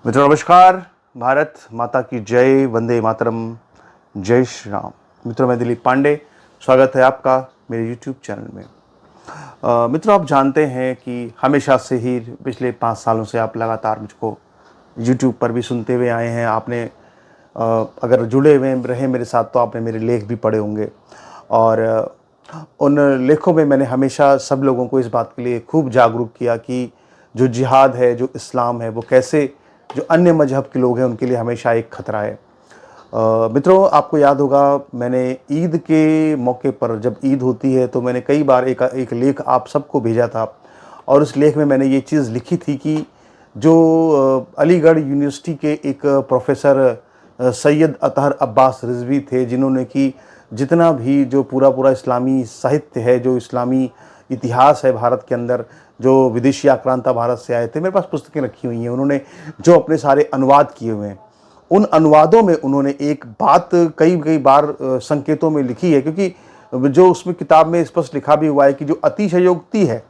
मित्रों नमस्कार। भारत माता की जय, वंदे मातरम, जय श्री राम। मित्रों मैं दिलीप पांडे, स्वागत है आपका मेरे YouTube चैनल में। मित्रों आप जानते हैं कि हमेशा से ही पिछले 5 सालों से आप लगातार मुझको YouTube पर भी सुनते हुए आए हैं। आपने अगर जुड़े हुए रहे मेरे साथ तो आपने मेरे लेख भी पढ़े होंगे और उन लेखों में मैंने हमेशा सब लोगों को इस बात के लिए खूब जागरूक किया कि जो जिहाद है, जो इस्लाम है, वो कैसे जो अन्य मजहब के लोग हैं उनके लिए हमेशा एक खतरा है। मित्रों आपको याद होगा मैंने ईद के मौके पर जब ईद होती है तो मैंने कई बार एक लेख आप सबको भेजा था और उस लेख में मैंने ये चीज़ लिखी थी कि जो अलीगढ़ यूनिवर्सिटी के एक प्रोफेसर सैयद अतहर अब्बास रिजवी थे, जिन्होंने कि जितना भी जो पूरा इस्लामी साहित्य है, जो इस्लामी इतिहास है भारत के अंदर, जो विदेशी आक्रांता भारत से आए थे, मेरे पास पुस्तकें रखी हुई हैं, उन्होंने जो अपने सारे अनुवाद किए हुए हैं, उन अनुवादों में उन्होंने एक बात कई बार संकेतों में लिखी है, क्योंकि जो उसमें किताब में स्पष्ट लिखा भी हुआ है कि जो अतिशयोक्ति है,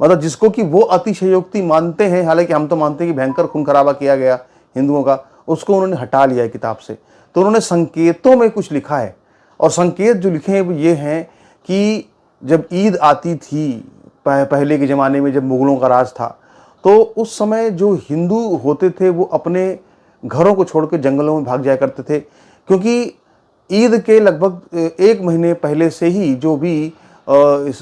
मतलब जिसको कि वो अतिशयोक्ति मानते हैं, हालांकि हम तो मानते हैं कि भयंकर खून खराबा किया गया हिंदुओं का, उसको उन्होंने हटा लिया है किताब से। तो उन्होंने संकेतों में कुछ लिखा है और संकेत जो लिखे हैं वो ये हैं कि जब ईद आती थी पहले के ज़माने में, जब मुग़लों का राज था, तो उस समय जो हिंदू होते थे वो अपने घरों को छोड़ के जंगलों में भाग जाया करते थे, क्योंकि ईद के लगभग 1 महीने पहले से ही जो भी इस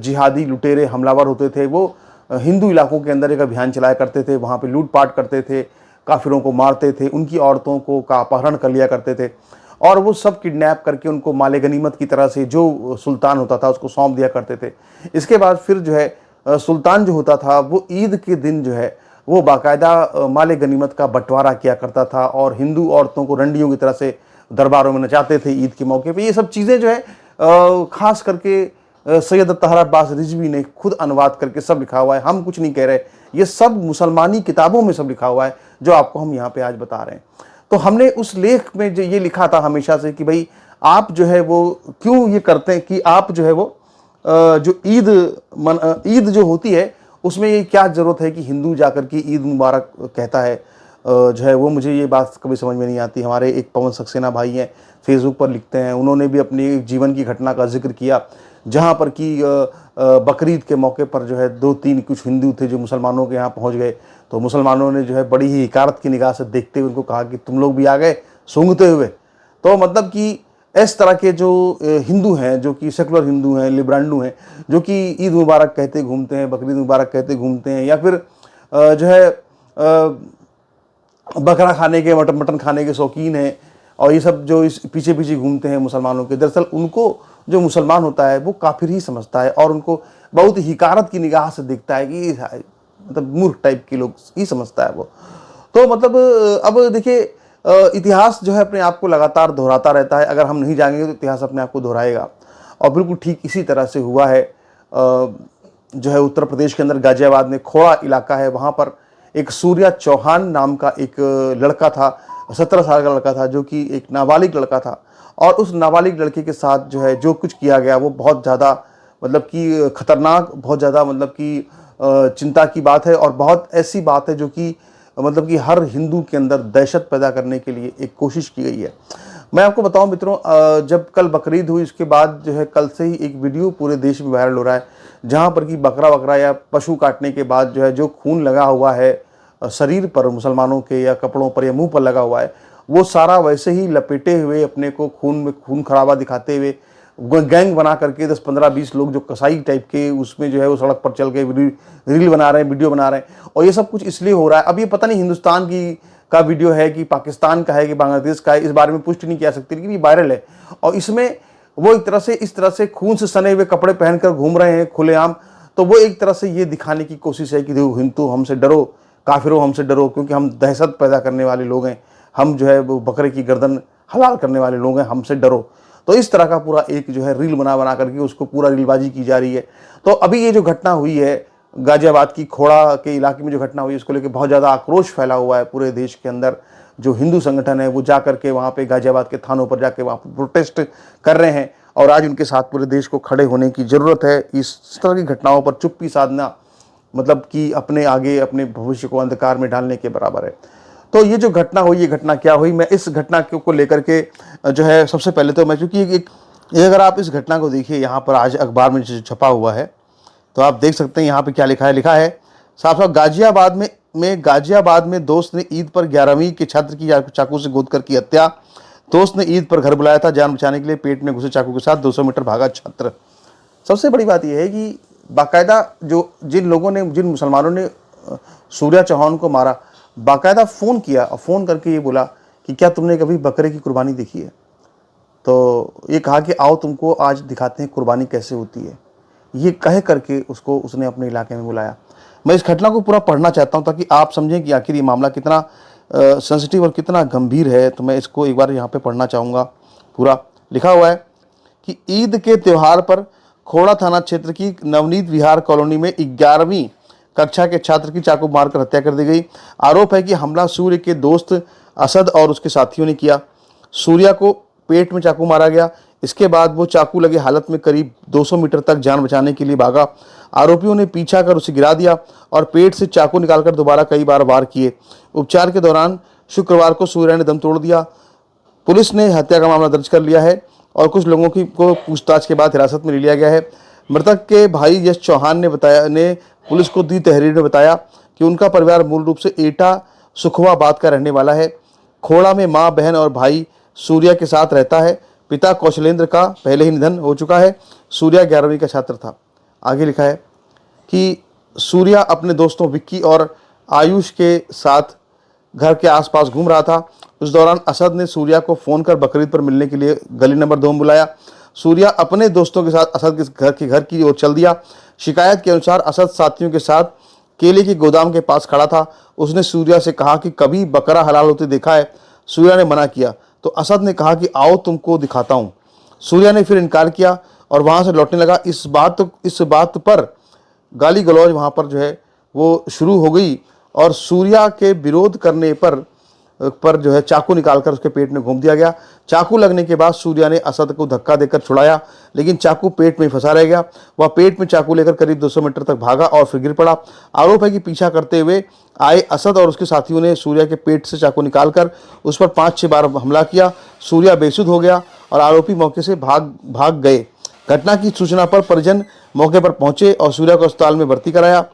जिहादी लुटेरे हमलावर होते थे वो हिंदू इलाकों के अंदर एक अभियान चलाया करते थे, वहाँ पे लूटपाट करते थे, काफिरों को मारते थे, उनकी औरतों को का अपहरण कर लिया करते थे और वो सब किडनैप करके उनको माले गनीमत की तरह से जो सुल्तान होता था उसको सौंप दिया करते थे। इसके बाद फिर जो है सुल्तान जो होता था वो ईद के दिन जो है वो बाकायदा माले गनीमत का बंटवारा किया करता था और हिंदू औरतों को रंडियों की तरह से दरबारों में नचाते थे ईद के मौके पे। ये सब चीज़ें जो है खास करके सैयद अतहर अब्बास रिजवी ने खुद अनुवाद करके सब लिखा हुआ है, हम कुछ नहीं कह रहे, ये सब मुसलमानी किताबों में सब लिखा हुआ है जो आपको हम यहाँ पे आज बता रहे हैं। तो हमने उस लेख में जो ये लिखा था हमेशा से कि भाई आप जो है वो क्यों ये करते हैं कि आप जो है वो जो ईद जो होती है उसमें ये क्या ज़रूरत है कि हिंदू जाकर के ईद मुबारक कहता है, जो है वो मुझे ये बात कभी समझ में नहीं आती। हमारे एक पवन सक्सेना भाई हैं, फेसबुक पर लिखते हैं, उन्होंने भी अपनी जीवन की घटना का जिक्र किया जहाँ पर कि बकरीद के मौके पर जो है 2-3 कुछ हिंदू थे जो मुसलमानों के यहाँ पहुँच गए, तो मुसलमानों ने जो है बड़ी ही हिकारत की निगाह से देखते हुए उनको कहा कि तुम लोग भी आ गए सूंघते हुए। तो मतलब कि इस तरह के जो हिंदू हैं, जो कि सेकुलर हिंदू हैं, लिब्रांडू हैं, जो कि ईद मुबारक कहते घूमते हैं, बकरीद मुबारक कहते घूमते हैं, या फिर जो है बकरा खाने के, मटन खाने के शौकीन हैं और ये सब जो इस पीछे पीछे घूमते हैं मुसलमानों के, दरअसल उनको जो मुसलमान होता है वो काफिर ही समझता है और उनको बहुत हिकारत की निगाह से देखता है कि मतलब मूर्ख टाइप के लोग ही समझता है वो। तो मतलब अब देखिए इतिहास जो है अपने आप को लगातार दोहराता रहता है, अगर हम नहीं जाएंगे तो इतिहास अपने आप को दोहराएगा और बिल्कुल ठीक इसी तरह से हुआ है। जो है उत्तर प्रदेश के अंदर गाजियाबाद में खोड़ा इलाका है, वहाँ पर एक सूर्या चौहान नाम का एक लड़का था, 17 साल का लड़का था, जो कि एक नाबालिग लड़का था और उस नाबालिग लड़के के साथ जो है जो कुछ किया गया वो बहुत ज़्यादा मतलब कि खतरनाक, बहुत ज़्यादा मतलब कि चिंता की बात है और बहुत ऐसी बात है जो कि मतलब कि हर हिंदू के अंदर दहशत पैदा करने के लिए एक कोशिश की गई है। मैं आपको बताऊं मित्रों, जब कल बकरीद हुई उसके बाद जो है कल से ही एक वीडियो पूरे देश में वायरल हो रहा है जहां पर कि बकरा वकरा या पशु काटने के बाद जो है जो खून लगा हुआ है शरीर पर, मुसलमानों के या कपड़ों पर या मुंह पर लगा हुआ है, वो सारा वैसे ही लपेटे हुए अपने को खून में खून खराबा दिखाते हुए गैंग बना करके 10-15-20 लोग जो कसाई टाइप के उसमें जो है वो सड़क पर चल के रील बना रहे हैं, वीडियो बना रहे हैं। और ये सब कुछ इसलिए हो रहा है, अब ये पता नहीं हिंदुस्तान की का वीडियो है कि पाकिस्तान का है कि बांग्लादेश का है, इस बारे में पुष्टि नहीं किया सकती, लेकिन ये वायरल है और इसमें वो एक तरह से इस तरह से खून से सने हुए कपड़े पहनकर घूम रहे हैं खुलेआम। तो वो एक तरह से ये दिखाने की कोशिश है कि देखो हिंदू हमसे डरो, काफिरों हमसे डरो, क्योंकि हम दहशत पैदा करने वाले लोग हैं, हम जो है वो बकरे की गर्दन हलाल करने वाले लोग हैं, हमसे डरो। तो इस तरह का पूरा एक जो है रील बना करके उसको पूरा रीलबाजी की जा रही है। तो अभी ये जो घटना हुई है गाजियाबाद की खोड़ा के इलाके में, जो घटना हुई है उसको लेकर बहुत ज़्यादा आक्रोश फैला हुआ है पूरे देश के अंदर। जो हिंदू संगठन है वो जा करके वहाँ पे गाजियाबाद के थानों पर जाके वहाँ पर प्रोटेस्ट कर रहे हैं और आज उनके साथ पूरे देश को खड़े होने की ज़रूरत है। इस तरह की घटनाओं पर चुप्पी साधना मतलब कि अपने आगे अपने भविष्य को अंधकार में डालने के बराबर है। तो ये जो घटना हुई, ये घटना क्या हुई, मैं इस घटना को लेकर के जो है सबसे पहले तो मैं, चूँकि अगर आप इस घटना को देखिए, यहाँ पर आज अखबार में जो छपा हुआ है, तो आप देख सकते हैं यहाँ पे क्या लिखा है। साफ साफ गाजियाबाद में दोस्त ने ईद पर 11वीं के छात्र की चाकू से गोद कर की हत्या। दोस्त ने ईद पर घर बुलाया था, जान बचाने के लिए पेट में घुसे चाकू के साथ 200 मीटर भागा छात्र। सबसे बड़ी बात यह है कि बाकायदा जिन मुसलमानों ने सूर्या चौहान को मारा, बाकायदा फ़ोन किया और फ़ोन करके ये बोला कि क्या तुमने कभी बकरे की कुर्बानी देखी है। तो ये कहा कि आओ तुमको आज दिखाते हैं कुर्बानी कैसे होती है। ये कह करके उसने अपने इलाके में बुलाया। मैं इस घटना को पूरा पढ़ना चाहता हूँ ताकि आप समझें कि आखिर ये मामला कितना सेंसिटिव और कितना गंभीर है। तो मैं इसको एक बार यहाँ पे पढ़ना चाहूँगा। पूरा लिखा हुआ है कि ईद के त्यौहार पर खोड़ा थाना क्षेत्र की नवनीत विहार कॉलोनी में 11वीं कक्षा के छात्र की चाकू मारकर हत्या कर दी गई। आरोप है कि हमला सूर्य के दोस्त असद और उसके साथियों ने किया। सूर्या को पेट में चाकू मारा गया। इसके बाद वो चाकू लगे हालत में करीब 200 मीटर तक जान बचाने के लिए भागा। आरोपियों ने पीछा कर उसे गिरा दिया और पेट से चाकू निकालकर दोबारा कई बार वार किए। उपचार के दौरान शुक्रवार को सूर्या ने दम तोड़ दिया। पुलिस ने हत्या का मामला दर्ज कर लिया है और कुछ लोगों को पूछताछ के बाद हिरासत में ले लिया गया है। मृतक के भाई यश चौहान ने पुलिस को दी तहरीर में बताया कि उनका परिवार मूल रूप से एटा सुखवाबाद का रहने वाला है। खोड़ा में मां, बहन और भाई सूर्या के साथ रहता है। पिता कौशलेंद्र का पहले ही निधन हो चुका है। सूर्या 11वीं का छात्र था। आगे लिखा है कि सूर्या अपने दोस्तों विक्की और आयुष के साथ घर के आसपास घूम रहा था। उस दौरान असद ने सूर्या को फ़ोन कर बकरीद पर मिलने के लिए गली नंबर 2 में बुलाया। सूर्या अपने दोस्तों के साथ असद के घर की ओर चल दिया। शिकायत के अनुसार असद साथियों के साथ केले के गोदाम के पास खड़ा था। उसने सूर्या से कहा कि कभी बकरा हलाल होते देखा है। सूर्या ने मना किया तो असद ने कहा कि आओ तुमको दिखाता हूँ। सूर्या ने फिर इनकार किया और वहाँ से लौटने लगा। इस बात पर गाली गलौज वहाँ पर जो है वो शुरू हो गई और सूर्या के विरोध करने पर जो है चाकू निकालकर उसके पेट में घूम दिया गया। चाकू लगने के बाद सूर्या ने असद को धक्का देकर छुड़ाया, लेकिन चाकू पेट में फंसा रह गया। वह पेट में चाकू लेकर करीब 200 मीटर तक भागा और फिर गिर पड़ा। आरोप है कि पीछा करते हुए आए असद और उसके साथियों ने सूर्या के पेट से चाकू निकालकर उस पर 5-6 बार हमला किया। सूर्या बेसुध हो गया और आरोपी मौके से भाग गए। घटना की सूचना पर परिजन मौके पर पहुंचे और सूर्या को अस्पताल में भर्ती कराया।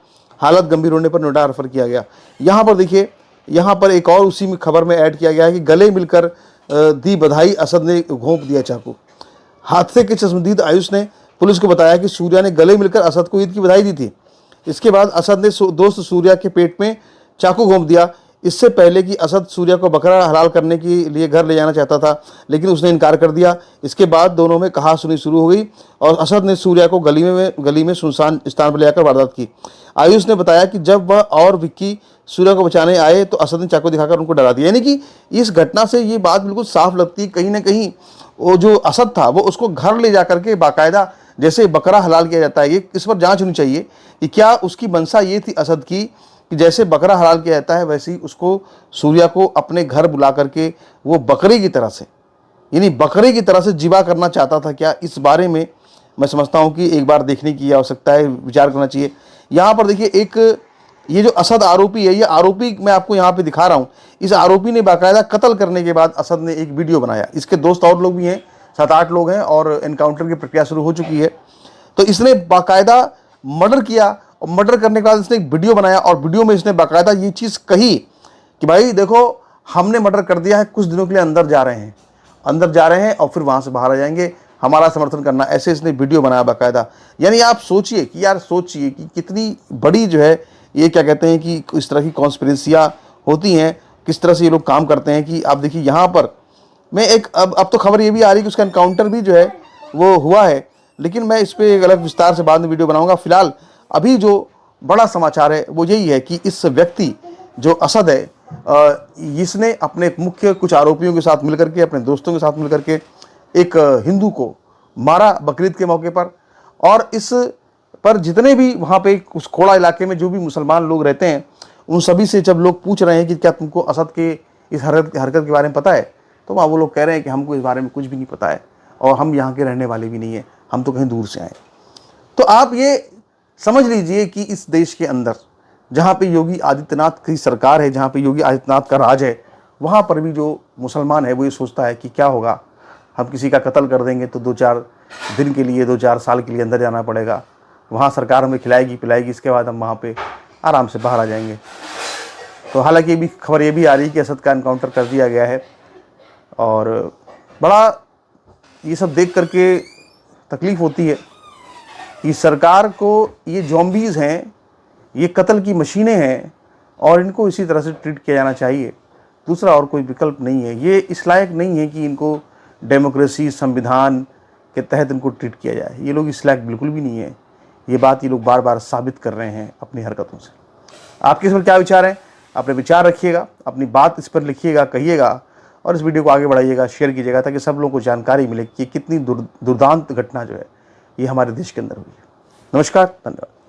हालत गंभीर होने पर नोएडा रेफर किया गया। यहाँ पर देखिए, यहाँ पर एक और उसी में खबर में ऐड किया गया है कि गले मिलकर दी बधाई, असद ने घोंप दिया चाकू। हादसे के चश्मदीद आयुष ने पुलिस को बताया कि सूर्या ने गले मिलकर असद को ईद की बधाई दी थी। इसके बाद असद ने दोस्त सूर्या के पेट में चाकू घोंप दिया। इससे पहले कि असद सूर्या को बकरा हलाल करने के लिए घर ले जाना चाहता था, लेकिन उसने इनकार कर दिया। इसके बाद दोनों में कहासुनी शुरू हो गई और असद ने सूर्या को गली में सुनसान स्थान पर ले जाकर वारदात की। आयुष ने बताया कि जब वह और विक्की सूर्या को बचाने आए तो असद ने चाकू दिखाकर उनको डरा दिया। यानी कि इस घटना से ये बात बिल्कुल साफ लगती है, कहीं ना कहीं वो जो असद था वो उसको घर ले जा करके बाकायदा जैसे बकरा हलाल किया जाता है, ये इस पर जांच होनी चाहिए कि क्या उसकी मंशा ये थी असद की कि जैसे बकरा हलाल किया जाता है वैसे ही उसको सूर्या को अपने घर बुला करके वो बकरे की तरह से, यानी बकरे की तरह से जिबा करना चाहता था क्या। इस बारे में मैं समझता हूँ कि एक बार देखने की आवश्यकता है, विचार करना चाहिए। यहाँ पर देखिए, एक ये जो असद आरोपी है, ये आरोपी मैं आपको यहाँ पे दिखा रहा हूँ। इस आरोपी ने बाकायदा कत्ल करने के बाद असद ने एक वीडियो बनाया। इसके दोस्त और लोग भी हैं, 7-8 लोग हैं और एनकाउंटर की प्रक्रिया शुरू हो चुकी है। तो इसने बाकायदा मर्डर किया और मर्डर करने के बाद इसने एक वीडियो बनाया और वीडियो में इसने बाकायदा ये चीज़ कही कि भाई देखो, हमने मर्डर कर दिया है, कुछ दिनों के लिए अंदर जा रहे हैं और फिर वहाँ से बाहर आ जाएंगे, हमारा समर्थन करना। ऐसे इसने वीडियो बनाया बाकायदा। यानी आप सोचिए कि कितनी बड़ी जो है ये क्या कहते हैं कि इस तरह की कॉन्स्पिरेंसियाँ होती हैं, किस तरह से ये लोग काम करते हैं। कि आप देखिए यहाँ पर मैं एक अब तो खबर ये भी आ रही है कि उसका एनकाउंटर भी जो है वो हुआ है, लेकिन मैं इस पर एक अलग विस्तार से बाद में वीडियो बनाऊंगा। फिलहाल अभी जो बड़ा समाचार है वो यही है कि इस व्यक्ति जो असद है, इसने अपने मुख्य कुछ आरोपियों के साथ मिलकर के, अपने दोस्तों के साथ मिलकर के एक हिंदू को मारा बकरीद के मौके पर। और इस पर जितने भी वहाँ पे उस खोड़ा इलाके में जो भी मुसलमान लोग रहते हैं, उन सभी से जब लोग पूछ रहे हैं कि क्या तुमको असद के इस हरकत के बारे में पता है, तो वहाँ वो लोग कह रहे हैं कि हमको इस बारे में कुछ भी नहीं पता है और हम यहाँ के रहने वाले भी नहीं हैं, हम तो कहीं दूर से आए। तो आप ये समझ लीजिए कि इस देश के अंदर जहाँ पे योगी आदित्यनाथ की सरकार है, जहाँ पे योगी आदित्यनाथ का राज है, वहाँ पर भी जो मुसलमान है वो ये सोचता है कि क्या होगा, हम किसी का कत्ल कर देंगे तो 2-4 दिन के लिए, 2-4 साल के लिए अंदर जाना पड़ेगा, वहाँ सरकार हमें खिलाएगी पिलाएगी, इसके बाद हम वहाँ पे आराम से बाहर आ जाएंगे। तो हालांकि भी खबर ये भी आ रही है कि असद का एनकाउंटर कर दिया गया है, और बड़ा ये सब देख करके तकलीफ़ होती है कि सरकार को ये ज़ॉम्बीज़ हैं, ये कत्ल की मशीनें हैं, और इनको इसी तरह से ट्रीट किया जाना चाहिए। दूसरा और कोई विकल्प नहीं है। ये इस लायक नहीं है कि इनको डेमोक्रेसी संविधान के तहत इनको ट्रीट किया जाए। ये लोग इस लायक बिल्कुल भी नहीं है। ये बात ये लोग बार बार साबित कर रहे हैं अपनी हरकतों से। आपके इस पर क्या विचार हैं? अपने विचार रखिएगा, अपनी बात इस पर लिखिएगा, कहिएगा, और इस वीडियो को आगे बढ़ाइएगा, शेयर कीजिएगा, ताकि सब लोगों को जानकारी मिले कि कितनी दुर्दांत घटना जो है ये हमारे देश के अंदर हुई है। नमस्कार, धन्यवाद।